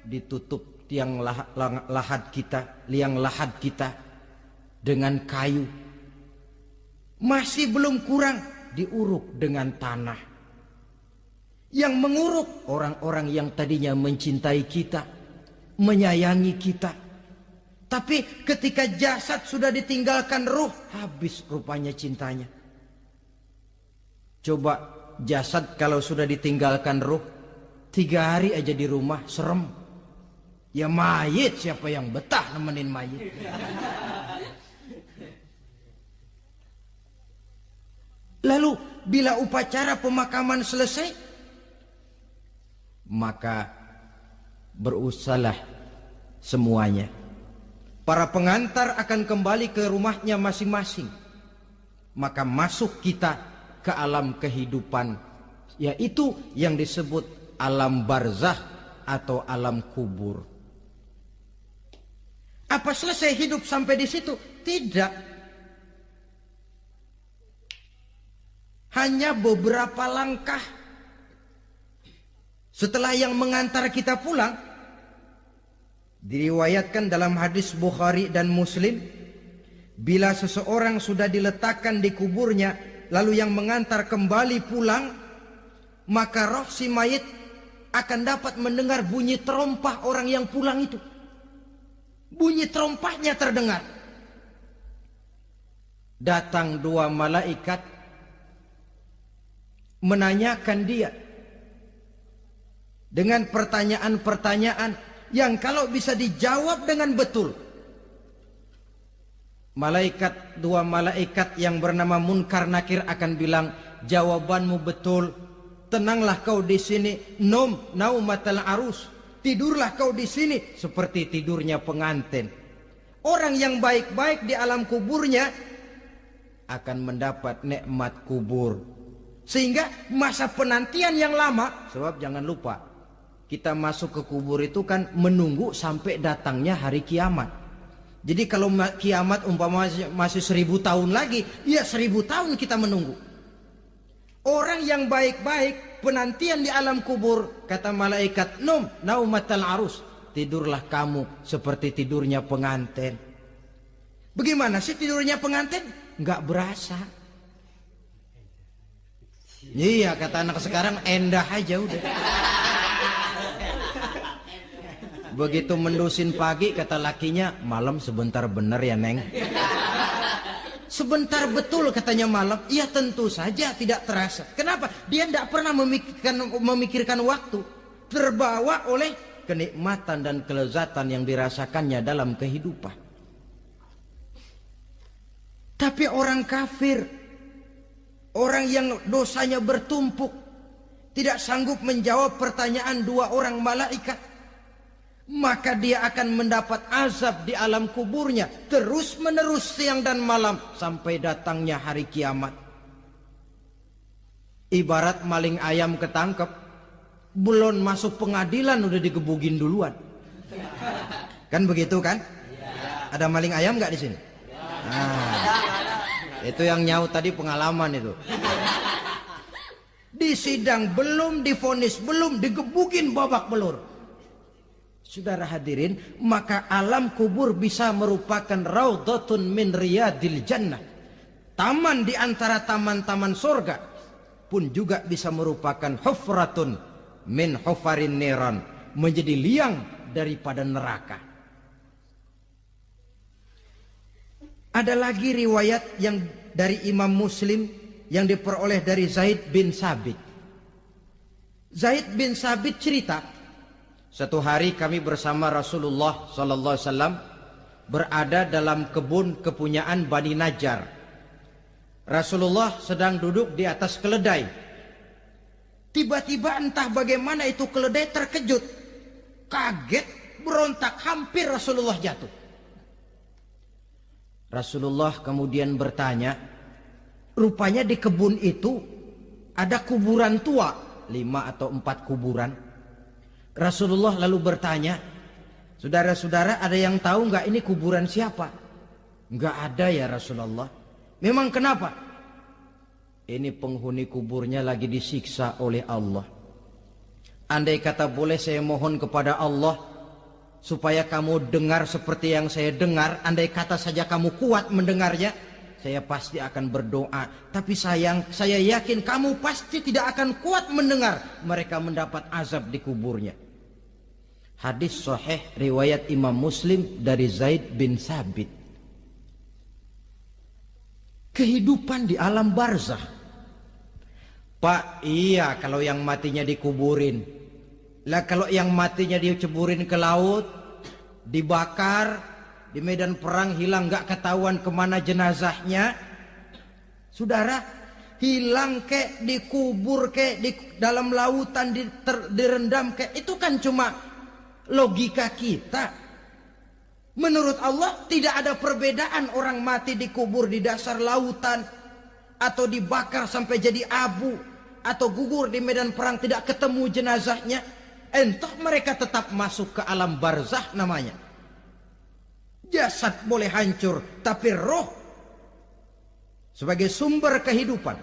ditutup liang lahat kita dengan kayu. Masih belum kurang, diuruk dengan tanah. Yang menguruk orang-orang yang tadinya mencintai kita, menyayangi kita. Tapi ketika jasad sudah ditinggalkan ruh, habis rupanya cintanya. Coba jasad kalau sudah ditinggalkan ruh, 3 hari aja di rumah, serem. Ya mayit, siapa yang betah nemenin mayit? Lalu bila upacara pemakaman selesai, maka berusahalah semuanya. Para pengantar akan kembali ke rumahnya masing-masing. Maka masuk kita ke alam kehidupan, yaitu yang disebut alam barzakh atau alam kubur. Apa selesai hidup sampai di situ? Tidak. Hanya beberapa langkah setelah yang mengantar kita pulang. Diriwayatkan dalam hadis Bukhari dan Muslim, bila seseorang sudah diletakkan di kuburnya, lalu yang mengantar kembali pulang, maka roh si mayit akan dapat mendengar bunyi terompah orang yang pulang itu. Bunyi terompahnya terdengar. Datang dua malaikat menanyakan dia dengan pertanyaan-pertanyaan yang kalau bisa dijawab dengan betul, dua malaikat yang bernama Munkar Nakir akan bilang, jawabanmu betul, tenanglah kau di sini, naumatal arus, tidurlah kau di sini seperti tidurnya pengantin. Orang yang baik-baik di alam kuburnya akan mendapat nikmat kubur, sehingga masa penantian yang lama. Sebab jangan lupa, kita masuk ke kubur itu kan menunggu sampai datangnya hari kiamat. Jadi kalau kiamat umpama masih 1000 tahun lagi, ya 1000 tahun kita menunggu. Orang yang baik-baik penantian di alam kubur, kata malaikat, naumatal arus, tidurlah kamu seperti tidurnya pengantin. Bagaimana sih tidurnya pengantin? Nggak berasa. Iya, kata anak sekarang, endah aja udah. Begitu mendusin pagi, kata lakinya, malam sebentar bener ya Neng. Sebentar betul katanya malam. Ya tentu saja tidak terasa. Kenapa? Dia tidak pernah memikirkan waktu. Terbawa oleh kenikmatan dan kelezatan yang dirasakannya dalam kehidupan. Tapi orang kafir, orang yang dosanya bertumpuk, tidak sanggup menjawab pertanyaan dua orang malaikat, maka dia akan mendapat azab di alam kuburnya terus menerus siang dan malam sampai datangnya hari kiamat. Ibarat maling ayam ketangkep, belum masuk pengadilan udah digebugin duluan. Kan begitu kan? Ada maling ayam nggak di sini? Nah, itu yang nyaut tadi pengalaman itu. Di sidang belum divonis, belum digebugin babak belur. Saudara hadirin, maka alam kubur bisa merupakan raudhatun min riyadil jannah. Taman di antara taman-taman surga, pun juga bisa merupakan hufratun min hufarin niran, menjadi liang daripada neraka. Ada lagi riwayat yang dari Imam Muslim yang diperoleh dari Zaid bin Sabit. Zaid bin Sabit cerita, satu hari kami bersama Rasulullah sallallahu alaihi wasallam berada dalam kebun kepunyaan Bani Najjar. Rasulullah sedang duduk di atas keledai. Tiba-tiba entah bagaimana itu keledai terkejut, kaget, berontak, hampir Rasulullah jatuh. Rasulullah kemudian bertanya, rupanya di kebun itu ada kuburan tua, 5 atau 4 kuburan. Rasulullah lalu bertanya, saudara-saudara ada yang tahu nggak ini kuburan siapa? Nggak ada ya Rasulullah. Memang kenapa? Ini penghuni kuburnya lagi disiksa oleh Allah. Andai kata boleh saya mohon kepada Allah supaya kamu dengar seperti yang saya dengar, andai kata saja kamu kuat mendengarnya, saya pasti akan berdoa. Tapi sayang, saya yakin kamu pasti tidak akan kuat mendengar mereka mendapat azab di kuburnya. Hadis sahih riwayat Imam Muslim dari Zaid bin Sabit. Kehidupan di alam barzakh. Pak, iya kalau yang matinya dikuburin. Lah kalau yang matinya diceburin ke laut, dibakar, di medan perang hilang gak ketahuan kemana jenazahnya. Saudara, hilang kek, dikubur kek, di dalam lautan direndam kek, itu kan cuma logika kita. Menurut Allah tidak ada perbedaan orang mati dikubur di dasar lautan, atau dibakar sampai jadi abu, atau gugur di medan perang tidak ketemu jenazahnya. Entah mereka tetap masuk ke alam barzah namanya. Jasad boleh hancur, tapi roh sebagai sumber kehidupan,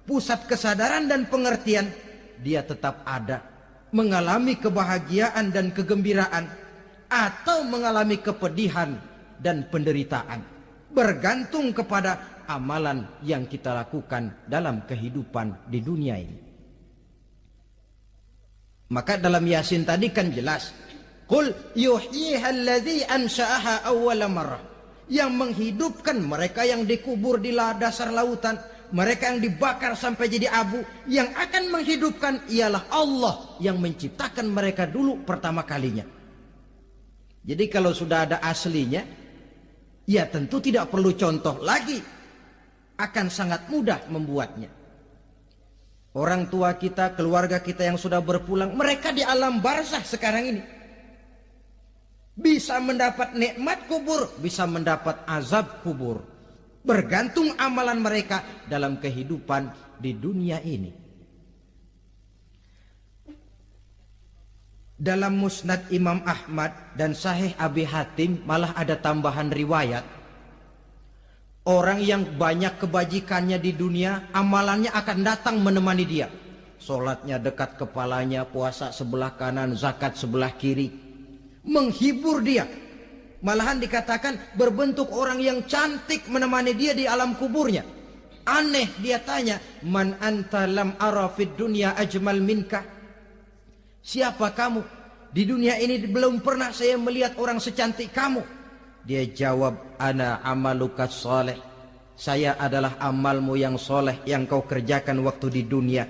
pusat kesadaran dan pengertian, dia tetap ada, mengalami kebahagiaan dan kegembiraan, atau mengalami kepedihan dan penderitaan, bergantung kepada amalan yang kita lakukan dalam kehidupan di dunia ini. Maka dalam Yasin tadi kan jelas, qul yuhyiha alladzi ansha'aha awwala marrah, yang menghidupkan mereka yang dikubur di dasar lautan, mereka yang dibakar sampai jadi abu, yang akan menghidupkan ialah Allah yang menciptakan mereka dulu pertama kalinya. Jadi kalau sudah ada aslinya, ya tentu tidak perlu contoh lagi, akan sangat mudah membuatnya. Orang tua kita, keluarga kita yang sudah berpulang, mereka di alam barzah sekarang ini bisa mendapat nikmat kubur, bisa mendapat azab kubur, bergantung amalan mereka dalam kehidupan di dunia ini. Dalam Musnad Imam Ahmad dan Sahih Abi Hatim malah ada tambahan riwayat, orang yang banyak kebajikannya di dunia, amalannya akan datang menemani dia. Sholatnya dekat kepalanya, puasa sebelah kanan, zakat sebelah kiri, menghibur dia. Malahan dikatakan berbentuk orang yang cantik menemani dia di alam kuburnya. Aneh, dia tanya, man anta lam ara fid dunya ajmal minka. Siapa kamu? Di dunia ini belum pernah saya melihat orang secantik kamu. Dia jawab, ana amaluka soleh. Saya adalah amalmu yang soleh yang kau kerjakan waktu di dunia.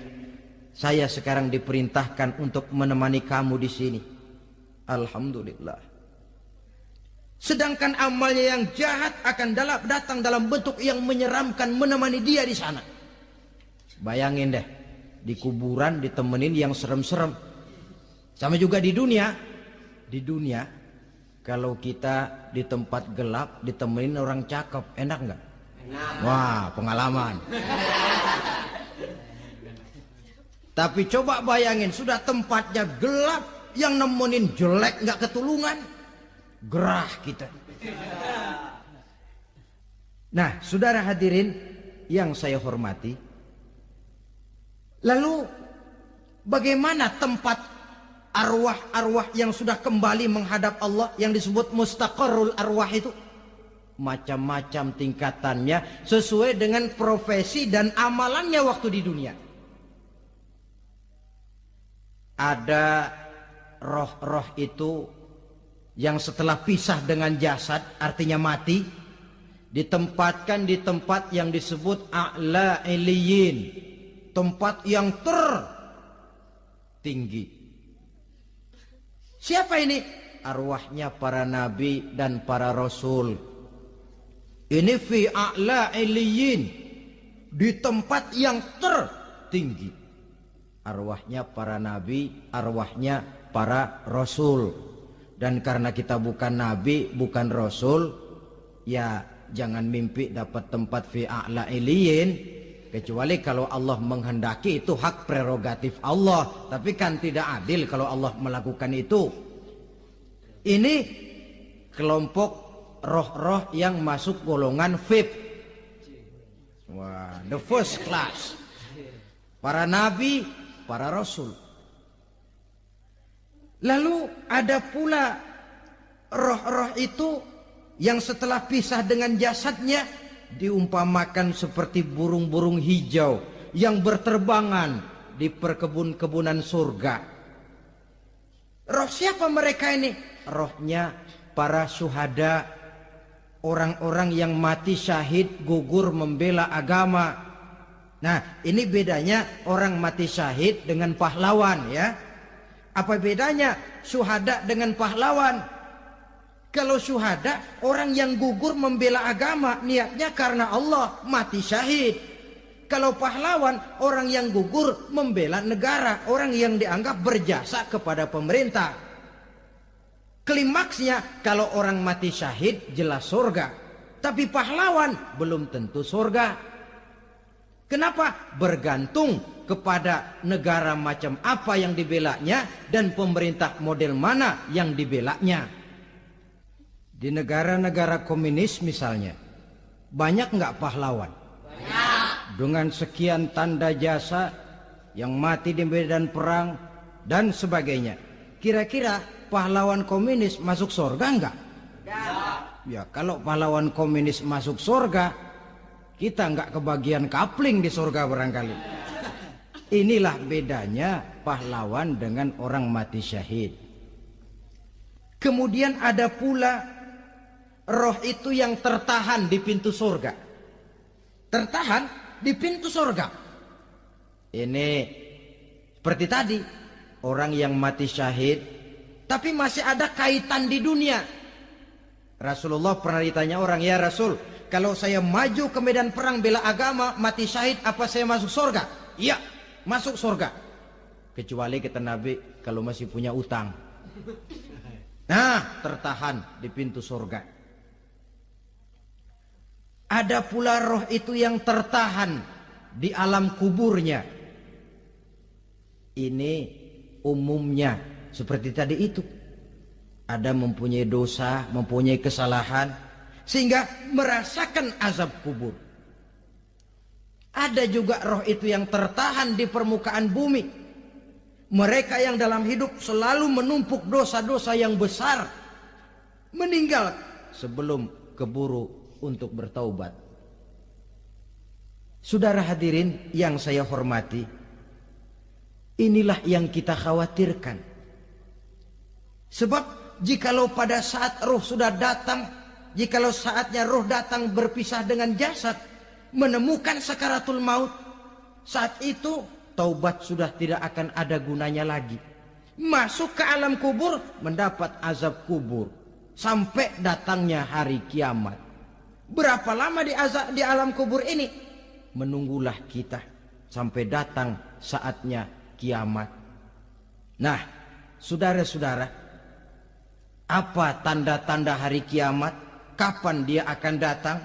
Saya sekarang diperintahkan untuk menemani kamu di sini. Alhamdulillah. Sedangkan amalnya yang jahat akan datang dalam bentuk yang menyeramkan menemani dia di sana. Bayangin deh, di kuburan ditemenin yang serem-serem. Sama juga di dunia. Di dunia, kalau kita di tempat gelap ditemenin orang cakep, enak nggak? Enak. Wah, pengalaman. Tapi coba bayangin, sudah tempatnya gelap, yang nemenin jelek nggak ketulungan, gerah kita. Nah, saudara hadirin yang saya hormati, lalu bagaimana tempat arwah-arwah yang sudah kembali menghadap Allah yang disebut mustaqarrul arwah itu? Macam-macam tingkatannya sesuai dengan profesi dan amalannya waktu di dunia. Ada roh-roh itu yang setelah pisah dengan jasad, artinya mati, ditempatkan di tempat yang disebut a'la iliyin, tempat yang tertinggi. Siapa ini? Arwahnya para nabi dan para rasul. Ini fi a'la iliyin, di tempat yang tertinggi. Arwahnya para nabi, arwahnya para rasul. Dan karena kita bukan nabi, bukan rasul, ya jangan mimpi dapat tempat fi a'la iliyin, kecuali kalau Allah menghendaki. Itu hak prerogatif Allah, tapi kan tidak adil kalau Allah melakukan itu. Ini kelompok roh-roh yang masuk golongan VIP. Wah, the first class. Para nabi, para rasul. Lalu ada pula roh-roh itu yang setelah pisah dengan jasadnya diumpamakan seperti burung-burung hijau yang berterbangan di perkebun-kebunan surga. Roh siapa mereka ini? Rohnya para syuhada, orang-orang yang mati syahid gugur membela agama. Nah, ini bedanya orang mati syahid dengan pahlawan, ya. Apa bedanya syuhada dengan pahlawan? Kalau syuhada, orang yang gugur membela agama, niatnya karena Allah, mati syahid. Kalau pahlawan, orang yang gugur membela negara, orang yang dianggap berjasa kepada pemerintah. Klimaksnya, kalau orang mati syahid jelas surga, tapi pahlawan belum tentu surga. Kenapa? Bergantung kepada negara macam apa yang dibelanya dan pemerintah model mana yang dibelanya. Di negara-negara komunis misalnya, banyak nggak pahlawan? Banyak. Dengan sekian tanda jasa yang mati di medan perang dan sebagainya. Kira-kira pahlawan komunis masuk surga enggak? Tidak. Ya, kalau pahlawan komunis masuk surga, kita enggak kebagian kapling di surga barangkali. Inilah bedanya pahlawan dengan orang mati syahid. Kemudian ada pula roh itu yang tertahan di pintu surga. Tertahan di pintu surga. Ini seperti tadi, orang yang mati syahid tapi masih ada kaitan di dunia. Rasulullah pernah ditanya orang, "Ya Rasul, kalau saya maju ke medan perang bela agama, mati syahid, apa saya masuk surga?" "Iya, masuk surga. Kecuali," kata Nabi, "kalau masih punya utang." Nah, tertahan di pintu surga. Ada pula roh itu yang tertahan di alam kuburnya. Ini umumnya seperti tadi itu. Ada mempunyai dosa, mempunyai kesalahan, sehingga merasakan azab kubur. Ada juga roh itu yang tertahan di permukaan bumi. Mereka yang dalam hidup selalu menumpuk dosa-dosa yang besar, meninggal sebelum keburu untuk bertaubat. Saudara hadirin yang saya hormati, inilah yang kita khawatirkan. Sebab jikalau pada saat roh sudah datang, jikalau saatnya roh datang berpisah dengan jasad, menemukan sakaratul maut, saat itu taubat sudah tidak akan ada gunanya lagi. Masuk ke alam kubur, mendapat azab kubur sampai datangnya hari kiamat. Berapa lama di alam kubur ini? Menunggulah kita sampai datang saatnya kiamat. Nah, saudara-saudara, apa tanda-tanda hari kiamat? Kapan dia akan datang?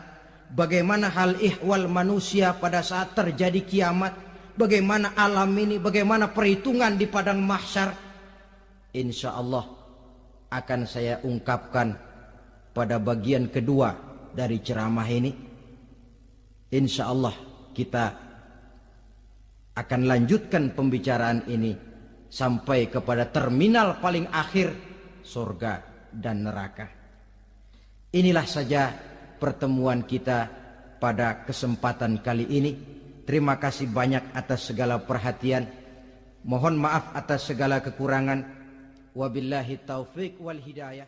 Bagaimana hal ihwal manusia pada saat terjadi kiamat? Bagaimana alam ini? Bagaimana perhitungan di padang mahsyar? Insya Allah akan saya ungkapkan pada bagian kedua dari ceramah ini. Insya Allah kita akan lanjutkan pembicaraan ini sampai kepada terminal paling akhir, surga dan neraka. Inilah saja pertemuan kita pada kesempatan kali ini. Terima kasih banyak atas segala perhatian. Mohon maaf atas segala kekurangan. Wabillahi taufik wal hidayah.